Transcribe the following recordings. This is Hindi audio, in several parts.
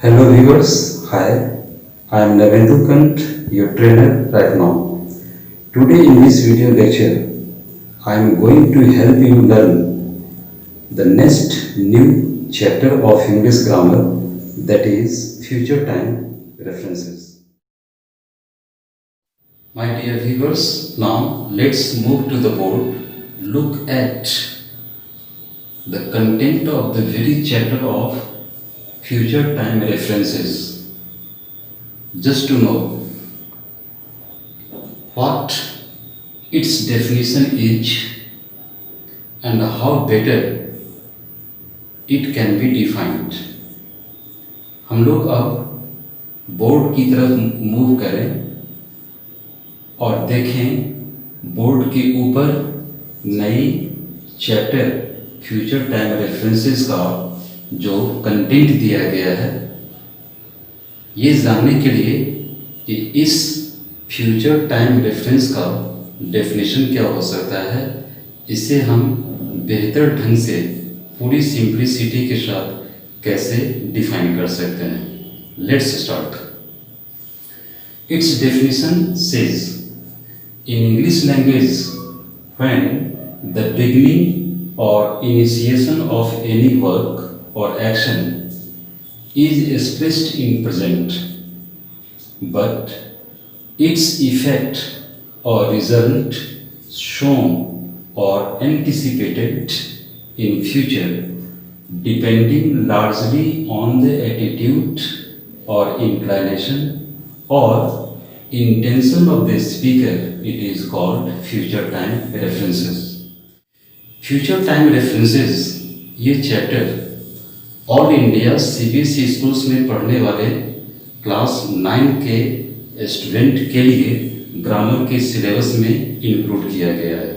Hello viewers, hi, I am Navendu Kant, your trainer right now. Today in this video lecture, I am going to help you learn the next new chapter of English grammar, that is future time references. My dear viewers, now let's move to the board. Look at the content of the very chapter of future time references. Just to know what its definition is and how better it can be defined. हम लोग अब बोर्ड की तरफ मूव करें और देखें बोर्ड के ऊपर नई चैप्टर फ्यूचर टाइम रेफरेंसेस का जो कंटेंट दिया गया है, ये जानने के लिए कि इस फ्यूचर टाइम रेफरेंस का डेफिनेशन क्या हो सकता है, इसे हम बेहतर ढंग से पूरी सिंप्लिसिटी के साथ कैसे डिफाइन कर सकते हैं. Let's start. It's definition says in English language, when the beginning or initiation of any work or action is expressed in present, but its effect or result shown or anticipated in future, depending largely on the attitude or inclination or intention of the speaker, it is called future time references. Future time references ये chapter all India CBSE schools में पढ़ने वाले क्लास 9 के स्टूडेंट के लिए ग्रामर के सिलेबस में इंक्लूड किया गया है.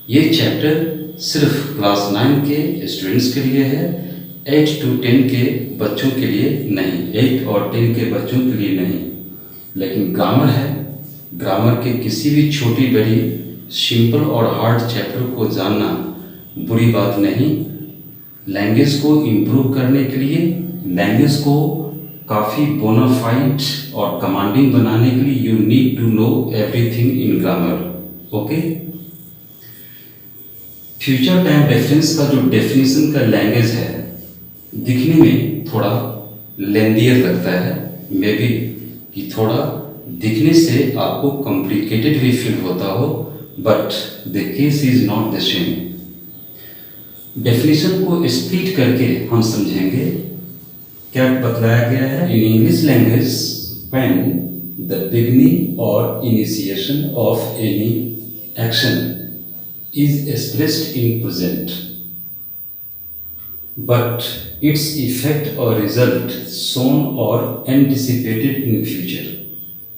ये चैप्टर सिर्फ क्लास 9 के स्टूडेंट्स के लिए है, 8 to 10 के बच्चों के लिए नहीं, 8 और 10 के बच्चों के लिए नहीं, लेकिन ग्रामर है. ग्रामर के किसी भी छोटी बड़ी सिंपल और हार्ड चैप्टर को जानना बुरी बात नहीं. लैंग्वेज को इम्प्रूव करने के लिए, लैंग्वेज को काफ़ी बोनाफाइड और कमांडिंग बनाने के लिए you need to know everything in grammar. Okay. Future time reference का जो डेफिनेशन का लैंग्वेज है, दिखने में थोड़ा लेंदियर लगता है, मे बी कि थोड़ा दिखने से आपको कॉम्प्लिकेटेड भी फील होता हो, but the case is not the same. Definition को स्प्लिट करके हम समझेंगे क्या बतलाया गया है. In English language, when the beginning और initiation of any action is expressed in present, but its effect or result shown or anticipated in future.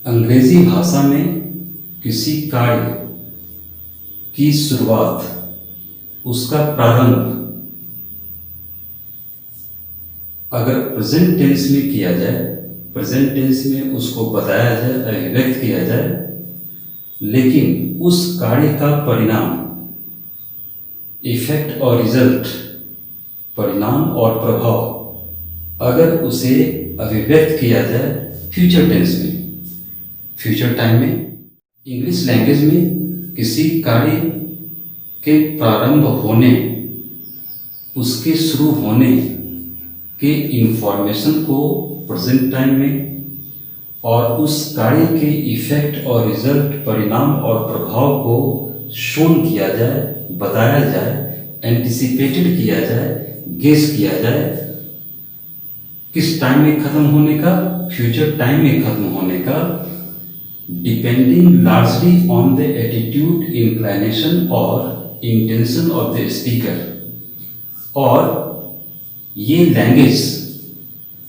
अंग्रेजी भाषा में किसी कार्य की शुरुआत, उसका प्रारंभ अगर प्रेजेंट टेंस में किया जाए, प्रेजेंट टेंस में उसको बताया जाए, अभिव्यक्त किया जाए, लेकिन उस कार्य का परिणाम, इफेक्ट और रिजल्ट, परिणाम और प्रभाव, अगर उसे अभिव्यक्त किया जाए फ्यूचर टेंस में, फ्यूचर टाइम में, इंग्लिश लैंग्वेज में किसी कार्य के प्रारंभ होने, उसके शुरू होने के इंफॉर्मेशन को प्रेजेंट टाइम में, और उस कार्य के इफेक्ट और रिजल्ट, परिणाम और प्रभाव को शोन किया जाए, बताया जाए, एंटिसिपेटेड किया जाए, गेस किया जाए, किस टाइम में खत्म होने का, फ्यूचर टाइम में खत्म होने का, depending largely on the attitude, inclination और इंटेंशन ऑफ द स्पीकर. और ये लैंग्वेज,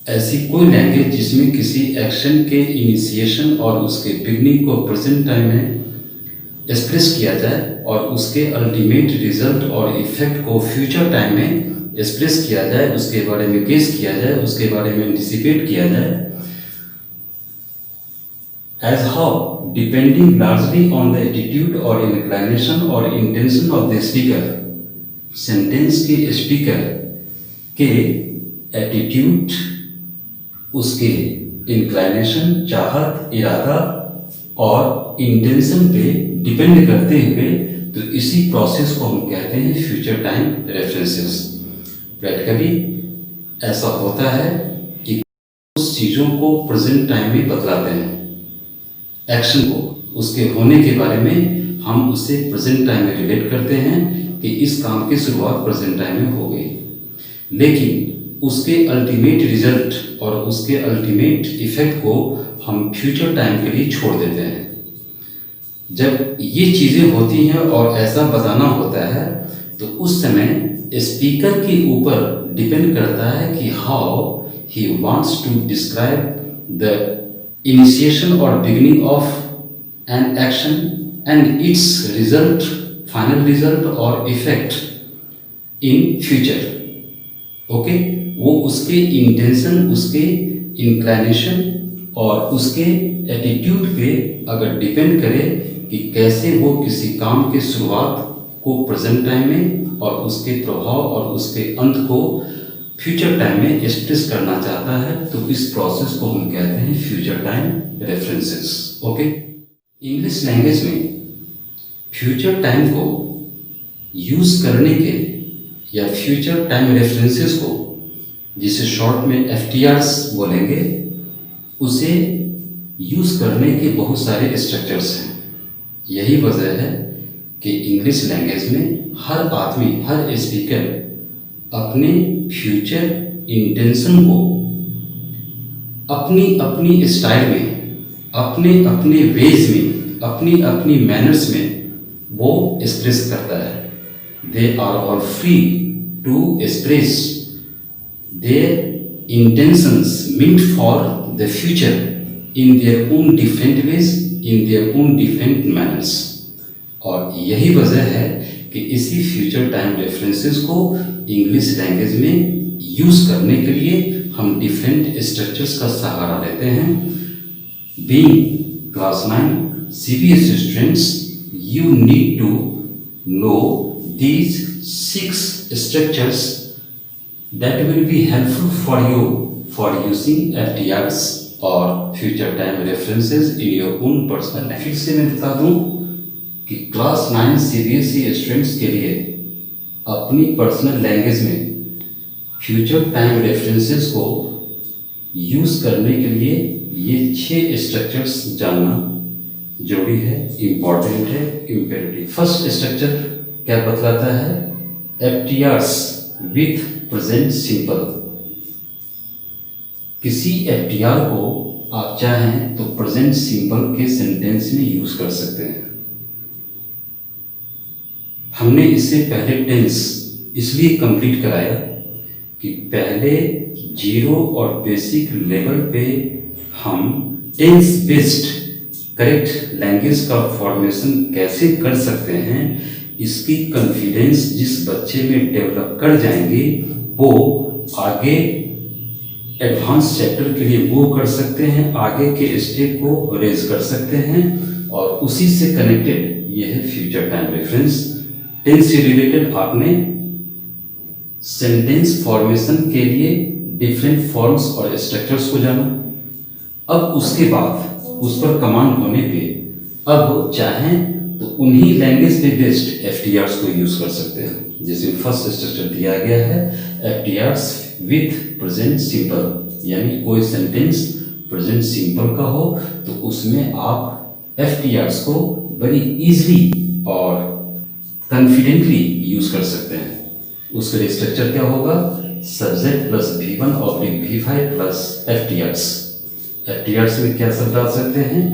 ऐसी कोई लैंग्वेज जिसमें किसी एक्शन के इनिशिएशन और उसके बिगनिंग को प्रेजेंट टाइम में एक्सप्रेस किया जाए और उसके अल्टीमेट रिजल्ट और इफेक्ट को फ्यूचर टाइम में एक्सप्रेस किया जाए, उसके बारे में गेस किया जाए, उसके बारे में एंटिसिपेट किया जाए, as how depending largely on the attitude or inclination or intention of the speaker. Sentence के स्पीकर के एटीट्यूड उसके इंक्लाइनेशन, चाहत, इरादा और इंटेंशन पे डिपेंड करते हुए, तो इसी प्रोसेस को हम कहते हैं फ्यूचर टाइम रेफरेंसेस। प्रैक्टिकली ऐसा होता है कि उस चीज़ों को प्रेजेंट टाइम में बतलाते हैं, एक्शन को, उसके होने के बारे में हम उसे प्रेजेंट टाइम में रिलेट करते हैं कि इस काम की शुरुआत प्रेजेंट टाइम में हो गई, लेकिन उसके अल्टीमेट रिजल्ट और उसके अल्टीमेट इफेक्ट को हम फ्यूचर टाइम के लिए छोड़ देते हैं। जब ये चीज़ें होती हैं और ऐसा बताना होता है, तो उस समय स्पीकर के ऊपर डिपेंड करता है कि how he wants to describe the initiation और beginning of an action and its result, final result और इफेक्ट इन फ्यूचर। ओके, वो उसके इंटेंशन, उसके इंक्लाइनेशन और उसके एटीट्यूड पे अगर डिपेंड करे कि कैसे वो किसी काम की शुरुआत को प्रेजेंट टाइम में और उसके प्रभाव और उसके अंत को फ्यूचर टाइम में एक्सप्रेस करना चाहता है, तो इस प्रोसेस को हम कहते हैं future time references. Okay, English language में फ्यूचर टाइम को यूज करने के या फ्यूचर टाइम रेफरेंसेस को, जिसे शॉर्ट में FTRs बोलेंगे, उसे यूज करने के बहुत सारे स्ट्रक्चर्स हैं। यही वजह है कि इंग्लिश लैंग्वेज में हर आदमी, हर स्पीकर अपने फ्यूचर इंटेंशन को अपनी अपनी स्टाइल में, अपने अपने वेज में, अपनी अपनी मैनर्स में वो एक्सप्रेस करता है। They are all free to express their intentions meant for the future in their own different ways, in their own different manners। और यही वजह है कि इसी फ्यूचर टाइम रेफरेंसेस को इंग्लिश लैंग्वेज में यूज करने के लिए हम डिफरेंट स्ट्रक्चर्स का सहारा लेते हैं। Being class 9 CBSE students, you need to know these 6 structures that will be helpful for you for using FTRs or future time references in your own personal life। फिर से मैं बता दूं कि क्लास 9 CBSE स्टूडेंट्स के लिए अपनी पर्सनल लैंग्वेज में फ्यूचर टाइम रेफरेंसेस को यूज करने के लिए ये 6 स्ट्रक्चर्स जानना जरूरी है, इम्पॉर्टेंट है, इम्पेरेटिव। फर्स्ट स्ट्रक्चर क्या बतलाता है? FTRs with present simple. किसी FTR को आप चाहें तो प्रेजेंट सिंपल के सेंटेंस में यूज कर सकते हैं। हमने इससे पहले टेंस इसलिए कंप्लीट कराया कि पहले जीरो और बेसिक लेवल पे हम टेंस बेस्ड करेक्ट लैंग्वेज का फॉर्मेशन कैसे कर सकते हैं, इसकी कॉन्फिडेंस जिस बच्चे में डेवलप कर जाएंगे, वो आगे एडवांस चैप्टर के लिए मूव कर सकते हैं, आगे के स्टेप को रेज कर सकते हैं। और उसी से कनेक्टेड ये है फ्यूचर टाइम रेफरेंस। टेंस से रिलेटेड आपने सेंटेंस फॉर्मेशन के लिए डिफरेंट फॉर्म्स और स्ट्रक्चर्स को जाना। अब उसके बाद उस पर कमांड होने पे अब चाहें तो उन्हीं लैंग्वेज पे बेस्ड FTRs को यूज कर सकते हैं। जैसे फर्स्ट स्ट्रक्चर दिया गया है FTRs विथ प्रेजेंट सिंपल, यानी कोई सेंटेंस प्रेजेंट सिंपल का हो तो उसमें आप FTRs को बड़ी इजीली और कॉन्फिडेंटली यूज कर सकते हैं। उसके लिए स्ट्रक्चर क्या होगा? सब्जेक्ट प्लस V1 और V5 प्लस FTRs। FTRs में क्या सब डाल सकते हैं?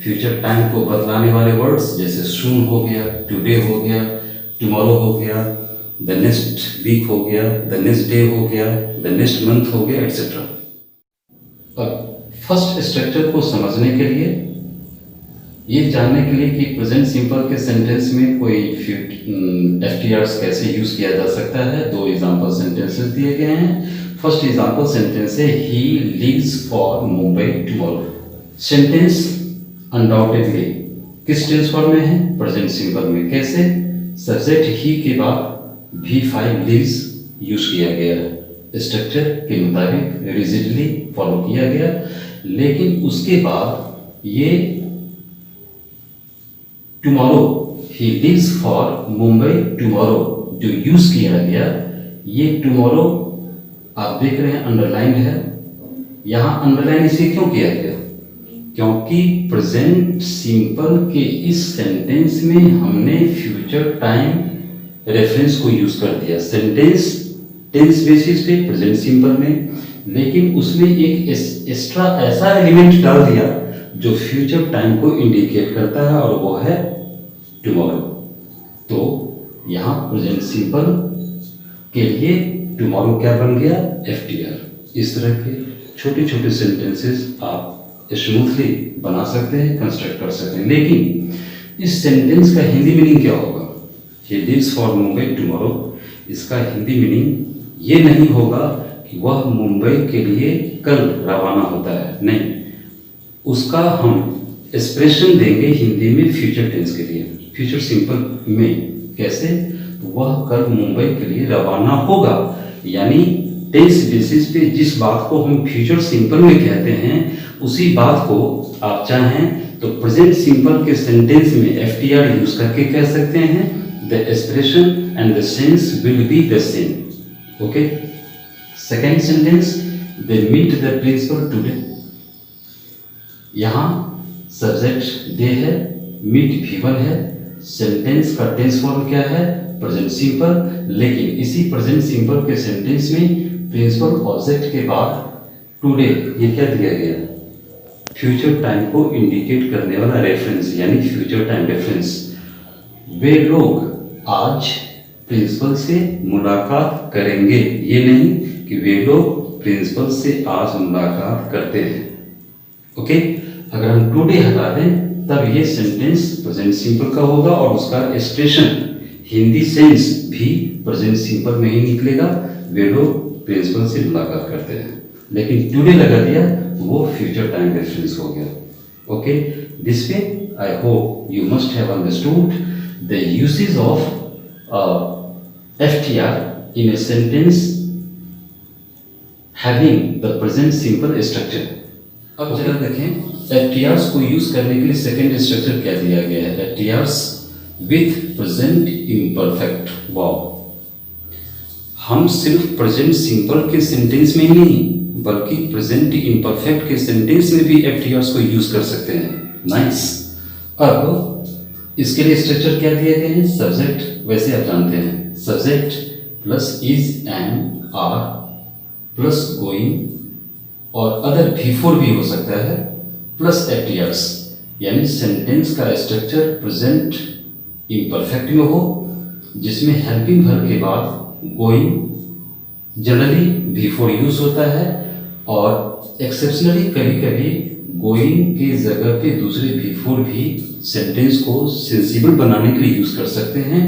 फ्यूचर टाइम को बतलाने वाले वर्ड्स जैसे सून हो गया, टुडे हो गया, टुमारो हो गया, द नेक्स्ट वीक हो गया, द नेक्स्ट डे हो गया, द नेक्स्ट मंथ हो गया, एटसेट्रा। अब फर्स्ट स्ट्रक्चर को समझने के लिए, ये जानने के लिए कि प्रेजेंट सिंपल के सेंटेंस में कोई FTRs कैसे यूज किया जा सकता है, 2 एग्जांपल सेंटेंसेस दिए गए हैं। फर्स्ट एग्जांपल सेंटेंस है he leaves for Mumbai tomorrow. Sentence undoubtedly किस टेंस फॉर्म में है? प्रेजेंट सिंपल में। कैसे? सब्जेक्ट ही के बाद V5 लीव्स यूज किया गया है। स्ट्रक्चर के मुताबिक रिजिडली फॉलो किया गया, लेकिन उसके बाद ये tomorrow he lives for Mumbai tomorrow जो यूज किया गया, ये टुमारो आप देख रहे हैं अंडरलाइन है। यहां अंडरलाइन इसे क्यों किया गया? क्योंकि प्रेजेंट सिंपल के इस सेंटेंस में हमने फ्यूचर टाइम रेफरेंस को यूज कर दिया सेंटेंस टेंस बेसिस पे प्रेजेंट सिंपल में, लेकिन उसमें एक एक्स्ट्रा ऐसा एलिमेंट डाल दिया जो फ्यूचर टाइम को इंडिकेट करता है और वो है टुमारो। तो यहाँ प्रेजेंट सिंपल के लिए टुमारो क्या बन गया? FTR। इस तरह के छोटे छोटे सेंटेंसेस आप स्मूथली बना सकते हैं, कंस्ट्रक्ट कर सकते हैं। लेकिन इस सेंटेंस का हिंदी मीनिंग क्या होगा? He lives for Mumbai tomorrow, इसका हिंदी मीनिंग ये नहीं होगा कि वह मुंबई के लिए कल रवाना होता है, नहीं, उसका हम एक्सप्रेशन देंगे हिंदी में फ्यूचर टेंस के लिए, फ्यूचर सिंपल में। कैसे? वह कल मुंबई के लिए रवाना होगा, यानी टेंस बेसिस पे जिस बात को हम फ्यूचर सिंपल में कहते हैं उसी बात को आप चाहें तो प्रेजेंट सिंपल के सेंटेंस में FTR यूज करके कह सकते हैं। The expression and the sense will be the same. Okay, second sentence, they meet the principal today. यहाँ सब्जेक्ट दे है, मीट V1 है, सेंटेंस का टेंस फॉर्म क्या है? Present simple. लेकिन इसी प्रेजेंट सिंपल के सेंटेंस में प्रिंसिपल ऑब्जेक्ट के बाद टुडे ये क्या दिया गया? फ्यूचर टाइम को इंडिकेट करने वाला रेफरेंस, यानी फ्यूचर टाइम रेफरेंस। वे लोग आज प्रिंसिपल से मुलाकात करेंगे, ये नहीं कि वे लोग प्रिंसिपल से आज मुलाकात करते हैं। ओके, अगर हम टुडे हटा दें तब ये सेंटेंस प्रेजेंट सिंपल का होगा और उसका एक्सप्रेशन हिंदी सेंस भी प्रेजेंट सिंपल में ही निकलेगा। वे लोग प्रिंसिपल से मुलाकात करते हैं, लेकिन टुडे लगा दिया वो फ्यूचर टाइम रेफरेंस हो गया। Okay, this way I hope you must have understood the usage of FTR in a sentence having the present simple structure। अब जरा देखें FTRs को यूज करने के लिए सेकेंड स्ट्रक्चर क्या दिया गया है? FTRs with present imperfect। Wow, हम सिर्फ प्रेजेंट सिंपल के सेंटेंस में ही नहीं बल्कि प्रेजेंट इम्परफेक्ट के सेंटेंस में भी FTRs को यूज कर सकते हैं। नाइस। अब इसके लिए स्ट्रक्चर क्या दिए गए हैं? सब्जेक्ट, वैसे आप जानते हैं subject plus is and are plus going और अदर V4 भी हो सकता है प्लस FTRs, यानी सेंटेंस का स्ट्रक्चर प्रेजेंट इम्परफेक्ट में हो जिसमें हेल्पिंग वर्ब के बाद गोइंग जनरली V4 यूज होता है और एक्सेप्शनली कभी कभी गोइंग के जगह पे दूसरे V4 भी सेंटेंस को सेंसिबल बनाने के लिए यूज कर सकते हैं।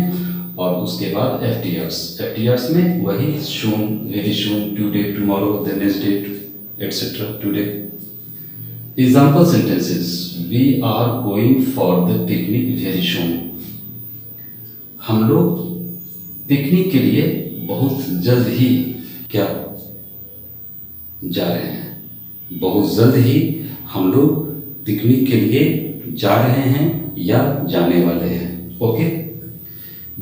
और उसके बाद FTRs में वही soon, very soon, today, tomorrow, the next day etcetera. Today example sentences, we are going for the picnic very soon. हम लोग पिकनिक के लिए बहुत जल्द ही क्या जा रहे हैं? बहुत जल्द ही हम लोग पिकनिक के लिए जा रहे हैं या जाने वाले हैं। Okay,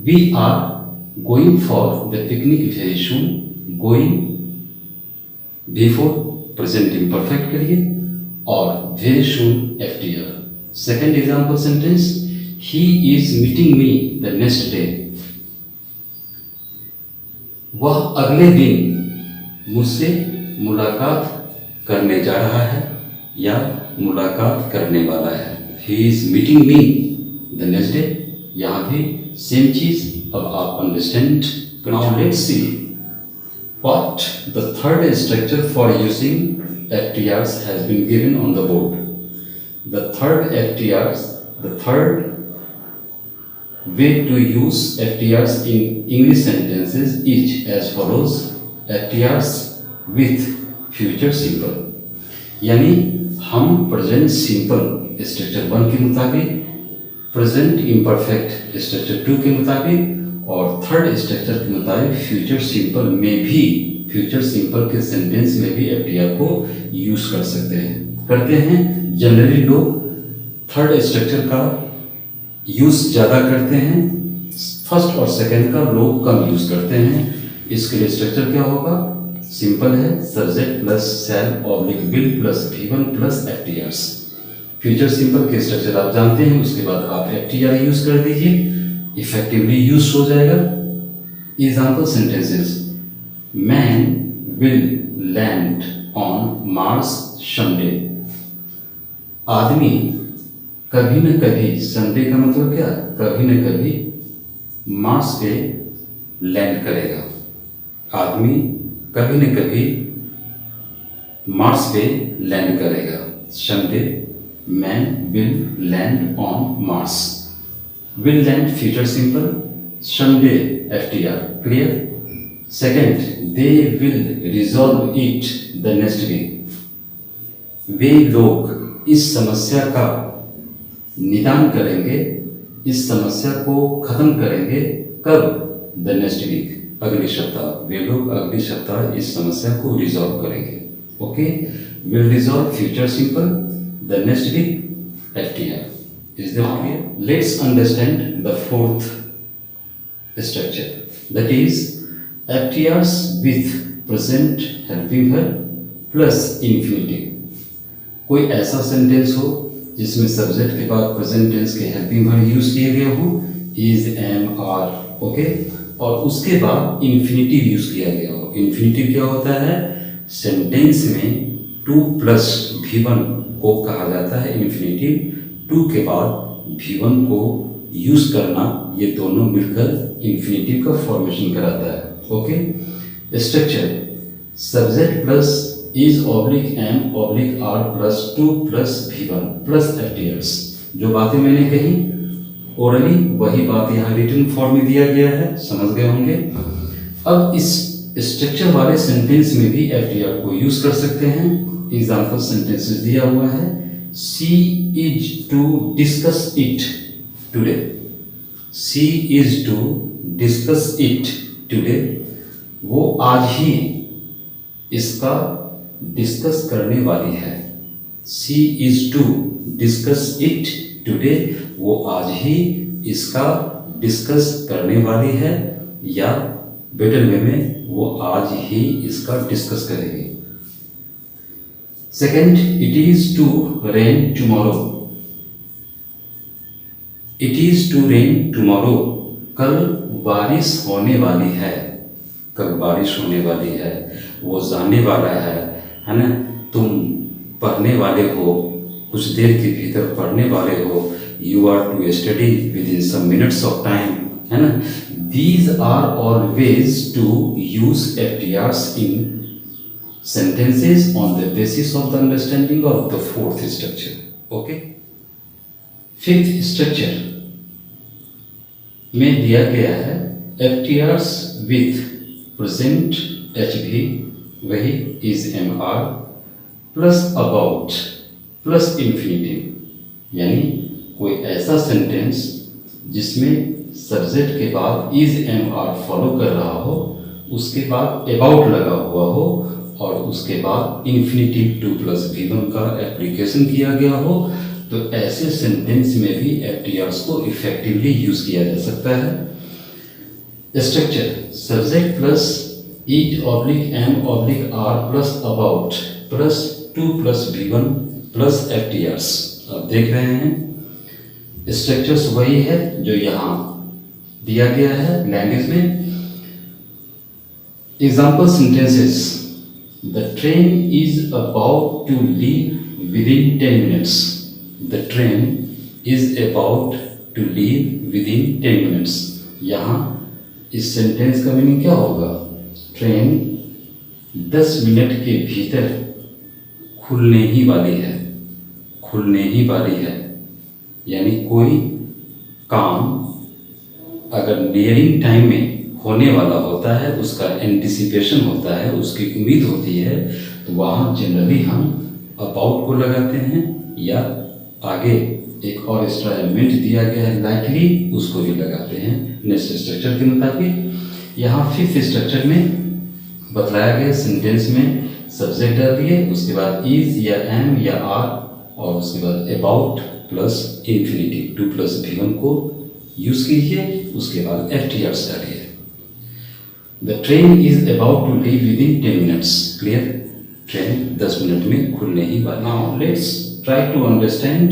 we are going for the picnic very soon. Going before present imperfect के लिए और very soon FTR। Second example sentence, he is meeting me the next day. वह अगले दिन मुझसे मुलाकात करने जा रहा है या मुलाकात करने वाला है। ही is meeting me the next day, यहाँ भी सेम चीज। अब आप understand. Now let's see what the third structure for using FTRs has been given on the board. The third way to use FTRs in English sentences is as follows: FTRs with future simple, यानी हम प्रेजेंट सिंपल स्ट्रक्चर 1 के मुताबिक, प्रेजेंट इम्परफेक्ट स्ट्रक्चर 2 के मुताबिक और थर्ड स्ट्रक्चर के मुताबिक फ्यूचर सिंपल में भी फ्यूचर सिंपल के सेंटेंस में भी FTR को यूज कर सकते हैं, करते हैं। जनरली लोग थर्ड स्ट्रक्चर का यूज ज़्यादा करते हैं, फर्स्ट और सेकंड का लोग कम यूज करते हैं। इसके लिए स्ट्रक्चर क्या होगा? सिंपल है, subject plus shall oblique will plus V1 plus FTRs। Future simple के स्ट्रक्चर आप जानते हैं, उसके बाद आप FTR यूज कर दीजिए, इफेक्टिवली यूज हो जाएगा। Example sentences, man will land on Mars Sunday. आदमी कभी न कभी, संडे का मतलब क्या? कभी न कभी मार्स पे लैंड करेगा। आदमी कभी न कभी मार्स पे लैंड करेगा। Sunday man will land on Mars. Will land future simple, Sunday FTR। Clear? Second, they will resolve it the next week. वे लोग इस समस्या का निदान करेंगे, इस समस्या को खत्म करेंगे कब? द नेक्स्ट वीक, अगले सप्ताह। वे लोग अगले सप्ताह इस समस्या को रिजॉल्व करेंगे। Okay, will resolve future simple, the next week FTR। Is that clear? Let's understand the fourth structure, that is FTRs with present helping verb plus infinitive। कोई ऐसा सेंटेंस हो जिसमें सब्जेक्ट के बाद प्रेजेंट टेंस के हेल्पिंग वर्ब यूज किए गए हो, इज, एम, आर, ओके, और उसके बाद इन्फिनेटिव यूज किया गया हो। इन्फिनेटिव क्या होता है? सेंटेंस में 2 प्लस V1 को कहा जाता है इन्फिनेटिव। 2 के बाद V1 को यूज करना, ये दोनों मिलकर इन्फिनेटिव का फॉर्मेशन कराता है। Okay, structure, subject plus is oblique am oblique are plus 2 plus V1 plus FTRs। जो बातें मैंने कही ओरली, वही बात यहाँ रिटन फॉर्म में दिया गया है, समझ गए होंगे। अब इस स्ट्रक्चर वाले सेंटेंस में भी FTR को यूज कर सकते हैं। एग्जाम्पल सेंटेंसेस दिया हुआ है, she is to discuss it today. She is to discuss it today. वो आज ही इसका डिस्कस करने वाली है। She is to discuss it today. वो आज ही इसका डिस्कस करने वाली है, या बेटर वे में वो आज ही इसका डिस्कस करेगी। Second, it is to rain tomorrow. It is to rain tomorrow. कल बारिश होने वाली है। कल बारिश होने वाली है, वो जाने वाला है ना? तुम पढ़ने वाले हो, कुछ देर के भीतर पढ़ने वाले हो। You are to study within some minutes of time, है ना? These are always to use FTRs in sentences on the basis of the understanding of the fourth structure. Okay? Fifth structure में दिया गया है FTRs with present HV, वही is, MR plus about plus infinitive। यानी कोई ऐसा सेंटेंस जिसमें सब्जेक्ट के बाद is, MR फॉलो कर रहा हो, उसके बाद about लगा हुआ हो, और उसके बाद इन्फिनेटिव 2 प्लस V1 का एप्लीकेशन किया गया हो, तो ऐसे सेंटेंस में भी FTRs को इफेक्टिवली यूज किया जा सकता है। Structure, subject plus is oblique am oblique are plus about plus 2 plus V1 plus FTRs। आप देख रहे हैं स्ट्रक्चर्स वही है जो यहाँ दिया गया है लैंग्वेज में। Example sentences, The train is about to leave within 10 minutes. The train is about to leave within 10 minutes. यहाँ इस सेंटेंस का मीनिंग क्या होगा? ट्रेन 10 मिनट के भीतर खुलने ही वाली है। खुलने ही वाली है, यानी कोई काम अगर नियरिंग टाइम में होने वाला होता है, उसका एंटिसिपेशन होता है, उसकी उम्मीद होती है, तो वहाँ जनरली हम अबाउट को लगाते हैं, या आगे एक और एक्स्ट्रा एलिमेंट दिया गया है लाइकली, उसको भी लगाते हैं नेक्स्ट स्ट्रक्चर के मुताबिक। यहाँ फिफ्थ स्ट्रक्चर में बतलाया गया सेंटेंस में सब्जेक्ट डाल दिए, उसके बाद इज या एम या आर, और उसके बाद about plus infinitive 2 plus V1 को यूज कीजिए, उसके बाद FTRs डालिए। The train is about to leave within 10 minutes. Clear, train 10 minute में खुलने ही वाली। Now let's try to understand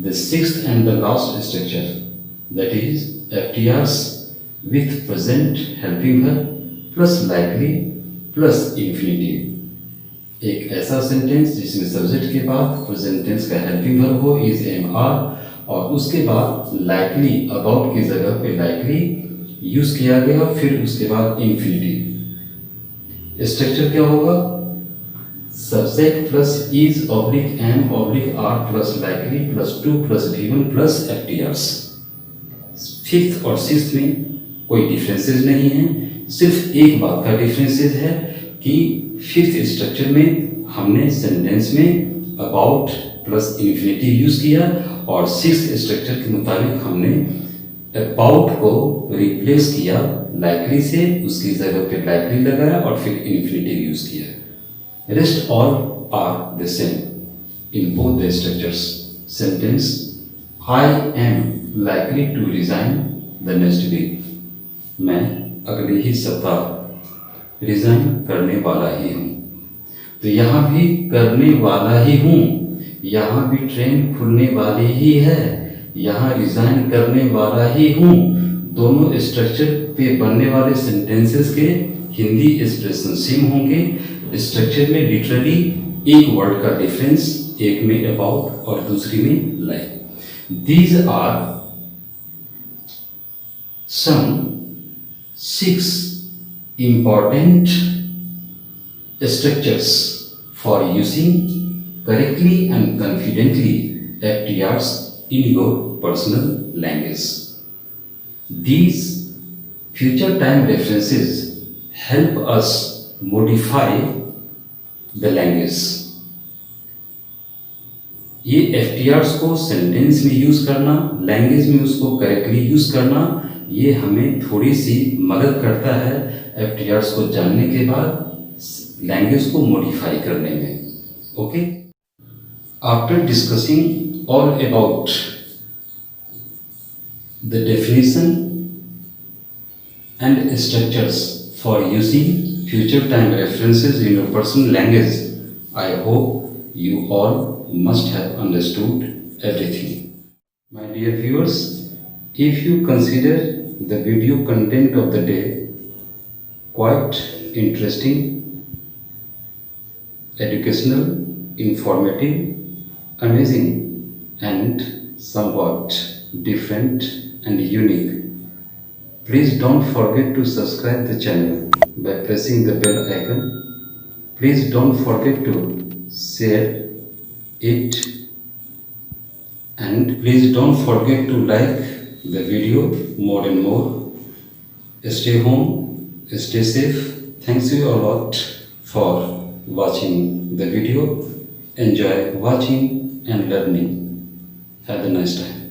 the sixth and the last structure, that is FTRs with present helping verb plus likely plus infinitive। एक ऐसा सेंटेंस जिसमें सब्जेक्ट के बाद प्रेजेंट टेंस का हेल्पिंग वर्ब हो, इज, एम, आर, और उसके बाद लाइकली अबाउट की जगह पे लाइकली यूज किया गया, फिर उसके बाद इंफिनिटिव। स्ट्रक्चर क्या होगा? Subject plus is oblique am oblique are plus likely plus 2 plus V1 plus FTRs। Fifth और सिक्स्थ में कोई डिफरेंसेस नहीं है, सिर्फ एक बात का डिफरेंसेस है कि फिफ्थ स्ट्रक्चर में हमने सेंटेंस में अबाउट प्लस इन्फिनिटिव यूज किया, और सिक्स्थ स्ट्रक्चर के मुताबिक हमने अबाउट को रिप्लेस किया लाइकली से, उसकी जगह पे लाइकली लगाया और फिर इन्फिनिटिव यूज किया। Rest all are the same in both the structures. Sentence I am likely to resign the next week. मैं अगले ही सप्ताह रिजाइन करने वाला ही हूँ। तो यहाँ भी करने वाला ही हूँ, यहाँ भी ट्रेन खुलने वाली ही है, यहाँ रिजाइन करने वाला ही हूँ। दोनों स्ट्रक्चर पे बनने वाले सेंटेंसेस के हिंदी एक्सप्रेशन सेम होंगे। स्ट्रक्चर में लिटरली एक वर्ड का डिफरेंस, एक में अबाउट और दूसरी में like. These are some 6 important structures for using correctly and confidently FTRs in your personal language. These future time references help us modify the language. ये FTRs को सेंटेंस में यूज करना, लैंग्वेज में उसको करेक्टली यूज करना, ये हमें थोड़ी सी मदद करता है FTRs को जानने के बाद लैंग्वेज को मॉडिफाई करने में। Okay, after discussing all about the definition and structures for using future time references in your personal language, I hope you all must have understood everything. My dear viewers, if you consider the video content of the day quite interesting, educational, informative, amazing, and somewhat different and unique, please don't forget to subscribe the channel by pressing the bell icon. Please don't forget to share it, and please don't forget to like the video more and more. Stay home, stay safe. Thanks you a lot for watching the video. Enjoy watching and learning. Have a nice time.